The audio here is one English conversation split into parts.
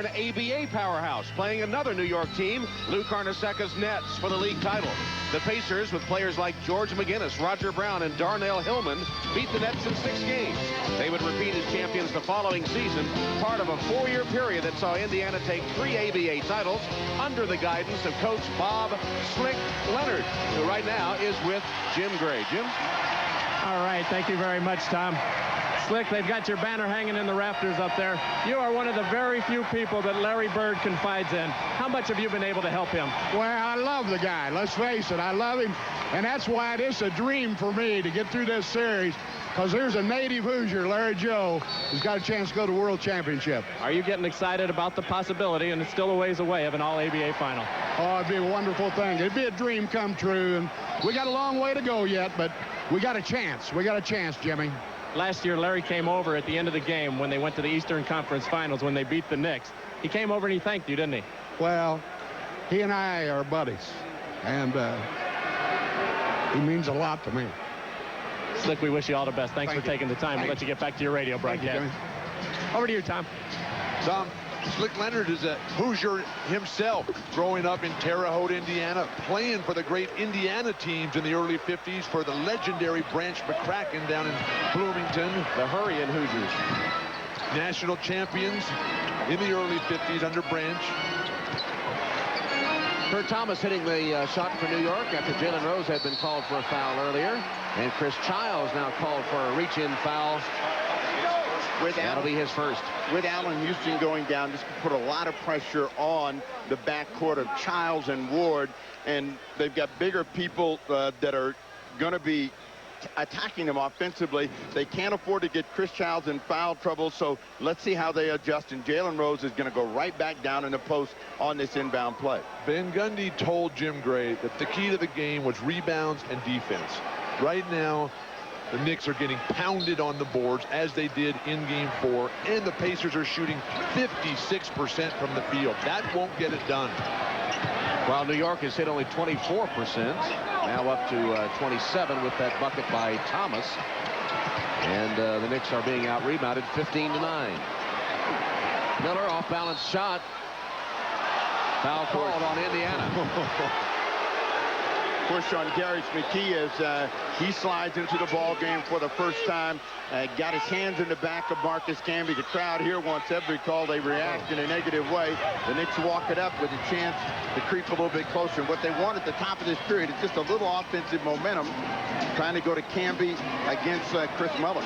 An ABA powerhouse playing another New York team, Lou Carnesecca's Nets, for the league title. The Pacers, with players like George McGinnis, Roger Brown, and Darnell Hillman, beat the Nets in 6 games. They would repeat as champions the following season, part of a 4-year period that saw Indiana take 3 ABA titles under the guidance of Coach Bob Slick Leonard, who right now is with Jim Gray. Jim? All right, thank you very much, Tom. Slick, they've got your banner hanging in the rafters up there. You are one of the very few people that Larry Bird confides in. How much have you been able to help him? Well, I love the guy. Let's face it, I love him. And that's why it is a dream for me to get through this series, because there's a native Hoosier, Larry Joe, who's got a chance to go to World Championship. Are you getting excited about the possibility, and it's still a ways away, of an All-ABA final? Oh, it'd be a wonderful thing. It'd be a dream come true. And we got a long way to go yet, but we got a chance. We got a chance, Jimmy. Last year, Larry came over at the end of the game when they went to the Eastern Conference Finals when they beat the Knicks. He came over and he thanked you, didn't he? Well, he and I are buddies, and he means a lot to me. Slick, we wish you all the best. Thanks for taking the time to let you get back to your radio broadcast. Over to you, Tom. Tom, Slick Leonard is a Hoosier himself, growing up in Terre Haute, Indiana, playing for the great Indiana teams in the early 50s for the legendary Branch McCracken down in Bloomington. The Hurricane Hoosiers. National champions in the early 50s under Branch. Kurt Thomas hitting the shot for New York after Jalen Rose had been called for a foul earlier. And Chris Childs now called for a reach-in foul. That'll be his first. With Allen Houston going down, this could put a lot of pressure on the backcourt of Childs and Ward. And they've got bigger people that are going to be attacking them offensively. They can't afford to get Chris Childs in foul trouble, so let's see how they adjust. And Jalen Rose is going to go right back down in the post on this inbound play. Van Gundy told Jim Gray that the key to the game was rebounds and defense. Right now, the Knicks are getting pounded on the boards, as they did in Game 4, and the Pacers are shooting 56% from the field. That won't get it done. While New York has hit only 24%, now up to 27 with that bucket by Thomas. And the Knicks are being out-rebounded 15-9. Miller, off-balance shot. Foul called on Indiana. Push on Darius McKee as he slides into the ball game for the first time. Got his hands in the back of Marcus Camby. The crowd here wants every call. They react in a negative way. The Knicks walk it up with a chance to creep a little bit closer. And what they want at the top of this period is just a little offensive momentum, trying to go to Camby against Chris Mullin.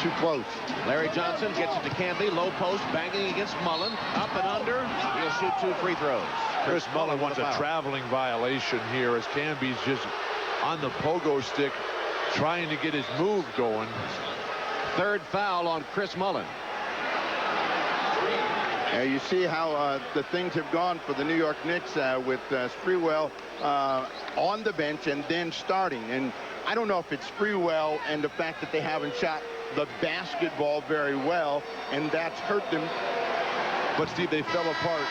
Too close. Larry Johnson gets it to Camby, low post, banging against Mullen, up and under. He'll shoot 2 free throws. Chris Mullin wants a traveling violation here, as Camby's just on the pogo stick trying to get his move going. Third foul on Chris Mullin. You see how the things have gone for the New York Knicks with Sprewell on the bench and then starting. And I don't know if it's Sprewell and the fact that they haven't shot the basketball very well, and that's hurt them. But Steve, they fell apart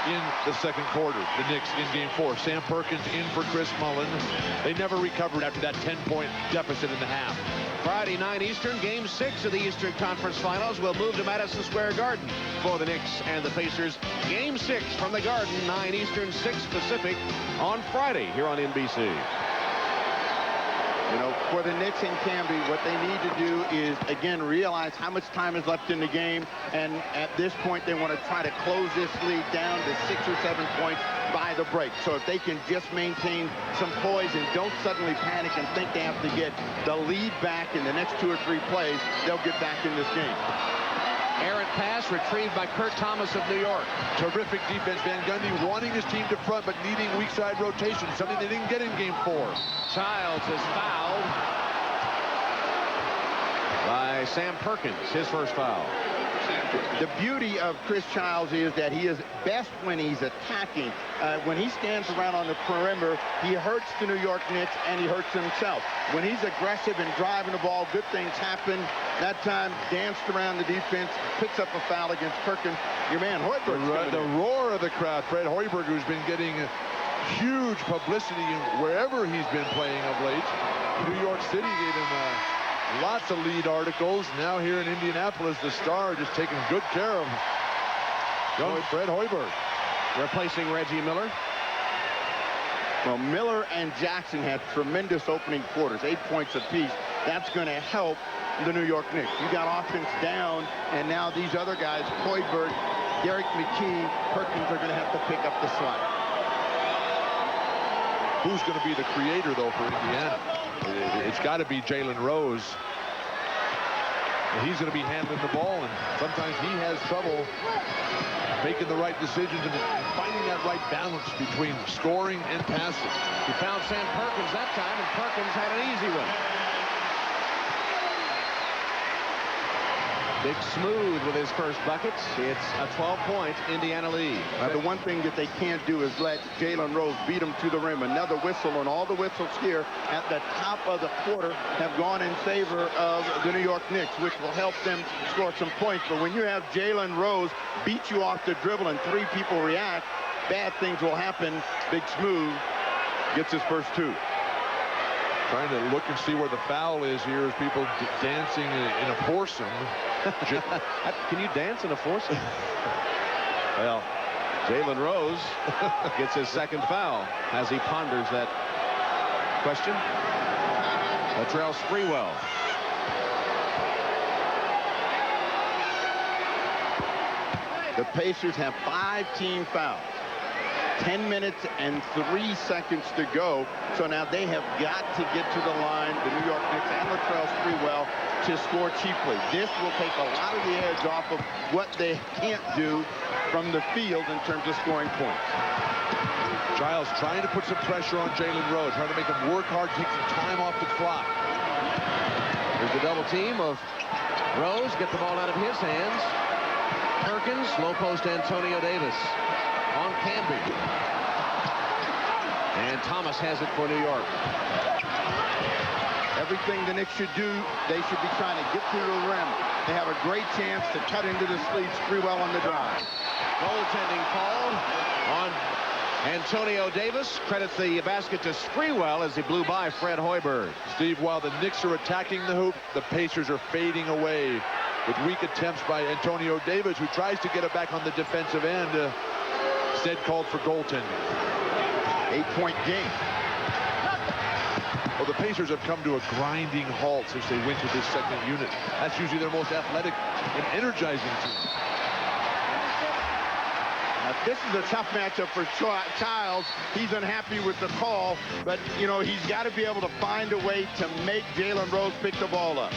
in the second quarter. The Knicks in Game 4. Sam Perkins in for Chris Mullin. They never recovered after that 10-point deficit in the half. Friday, 9 Eastern, Game 6 of the Eastern Conference Finals will move to Madison Square Garden for the Knicks and the Pacers. Game 6 from the Garden, 9 Eastern, 6 Pacific on Friday here on NBC. You know, for the Knicks and Camby, what they need to do is, again, realize how much time is left in the game. And at this point, they want to try to close this lead down to 6 or 7 points by the break. So if they can just maintain some poise and don't suddenly panic and think they have to get the lead back in the next 2 or 3 plays, they'll get back in this game. Errant pass retrieved by Kurt Thomas of New York. Terrific defense. Van Gundy wanting his team to front, but needing weak side rotation, something they didn't get in Game 4. Childs is fouled by Sam Perkins, his first foul. The beauty of Chris Childs is that he is best when he's attacking. When he stands around on the perimeter, he hurts the New York Knicks and he hurts himself. When he's aggressive and driving the ball, good things happen. That time, danced around the defense, picks up a foul against Perkins. Your man, Hoiberg. The roar of the crowd. Fred Hoiberg, who's been getting huge publicity wherever he's been playing of late. New York City gave him lots of lead articles. Now here in Indianapolis, the Star just taking good care of him. Young Fred Hoiberg. Replacing Reggie Miller. Well, Miller and Jackson had tremendous opening quarters, 8 points apiece. That's going to help the New York Knicks. You got offense down, and now these other guys, Hoiberg, Derek McKee, Perkins, are going to have to pick up the slack. Who's going to be the creator, though, for Indiana? It's got to be Jalen Rose. He's going to be handling the ball, and sometimes he has trouble making the right decisions and finding that right balance between scoring and passing. He found Sam Perkins that time, and Perkins had an easy one. Big Smooth with his first buckets. It's a 12-point Indiana lead. The one thing that they can't do is let Jalen Rose beat him to the rim. Another whistle, and all the whistles here at the top of the quarter have gone in favor of the New York Knicks, which will help them score some points. But when you have Jalen Rose beat you off the dribble and 3 people react, bad things will happen. Big Smooth gets his first 2. Trying to look and see where the foul is here as people dancing in a foursome. Can you dance in a foursome? Well, Jalen Rose gets his second foul as he ponders that question. Latrell Sprewell. The Pacers have 5 team fouls. 10 minutes and 3 seconds to go. So now they have got to get to the line, the New York Knicks and Latrell Sprewell, to score cheaply. This will take a lot of the edge off of what they can't do from the field in terms of scoring points. Giles trying to put some pressure on Jalen Rose, trying to make him work hard, take some time off the clock. Here's the double team of Rose. Get the ball out of his hands. Perkins, low post Antonio Davis. On Canby. And Thomas has it for New York. Everything the Knicks should do, they should be trying to get to the rim. They have a great chance to cut into the sleeve. Sprewell on the drive. Goaltending called on Antonio Davis. Credits the basket to Sprewell as he blew by Fred Hoiberg. Steve, while the Knicks are attacking the hoop, the Pacers are fading away with weak attempts by Antonio Davis, who tries to get it back on the defensive end. Instead called for goaltending. 8-point game. Well, the Pacers have come to a grinding halt since they went to this second unit. That's usually their most athletic and energizing team. Now, this is a tough matchup for Childs. He's unhappy with the call, but, you know, he's got to be able to find a way to make Jalen Rose pick the ball up.